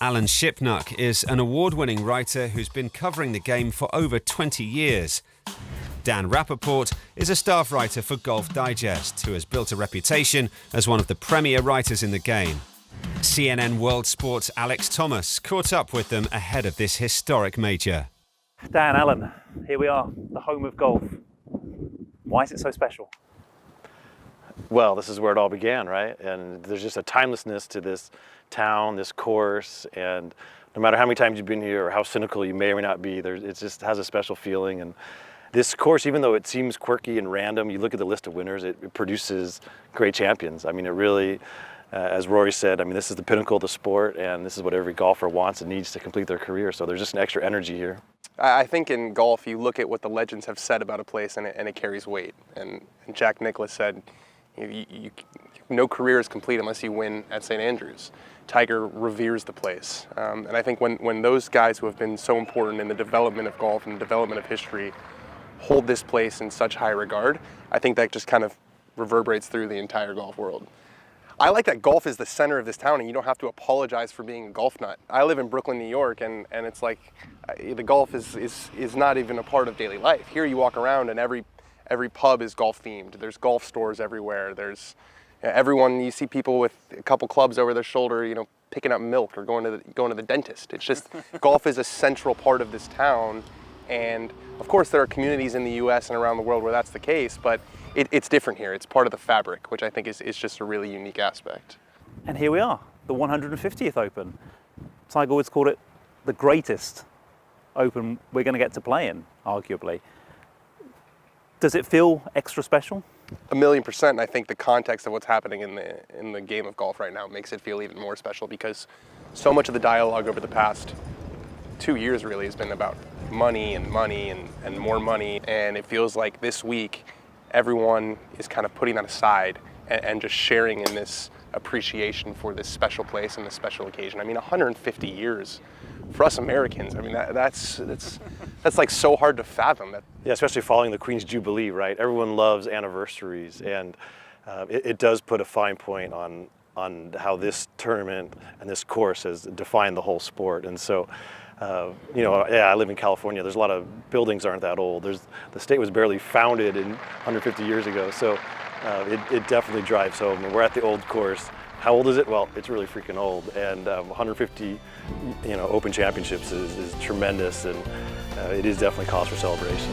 Alan Shipnuk is an award-winning writer who's been covering the game for over 20 years. Dan Rapaport is a staff writer for Golf Digest, who has built a reputation as one of the premier writers in the game. CNN World Sport's Alex Thomas caught up with them ahead of this historic major. Dan, Alan, here we are, the home of golf. Why is it so special? Well, this is where it all began, right? And there's just a timelessness to this town, this course, and no matter how many times you've been here or how cynical you may or may not be, it just has a special feeling. And this course, even though it seems quirky and random, you look at the list of winners, it produces great champions. I mean, it really, as Rory said, I mean, this is the pinnacle of the sport, and this is what every golfer wants and needs to complete their career. So there's just an extra energy here. I think in golf, you look at what the legends have said about a place, and it carries weight. And Jack Nicklaus said, no career is complete unless you win at St. Andrews. Tiger reveres the place. And I think when those guys who have been so important in the development of golf and the development of history hold this place in such high regard, I think that just kind of reverberates through the entire golf world. I like that golf is the center of this town and you don't have to apologize for being a golf nut. I live in Brooklyn, New York, and it's like the golf is not even a part of daily life. Here you walk around and every pub is golf themed. There's golf stores everywhere. There's everyone, you see people with a couple clubs over their shoulder, picking up milk or going to the dentist. It's just golf is a central part of this town, and of course there are communities in the U.S. and around the world where that's the case, but it's different here. It's part of the fabric, which I think is just a really unique aspect. And here we are, the 150th Open. Tiger Woods called it the greatest Open we're going to get to play in, arguably. Does it feel extra special? 1,000,000%. And I think the context of what's happening in the game of golf right now makes it feel even more special, because so much of the dialogue over the past 2 years really has been about money and more money. And it feels like this week everyone is kind of putting that aside and just sharing in this appreciation for this special place and this special occasion. I mean, 150 years for us Americans, I mean, that's like so hard to fathom. Yeah, especially following the Queen's Jubilee, right? Everyone loves anniversaries, and it does put a fine point on how this tournament and this course has defined the whole sport. And so, I live in California. There's a lot of buildings aren't that old. The state was barely founded 150 years ago, so it definitely drives home. And we're at the old course. How old is it? Well, it's really freaking old, and 150, Open Championships is tremendous, and it is definitely cause for celebration.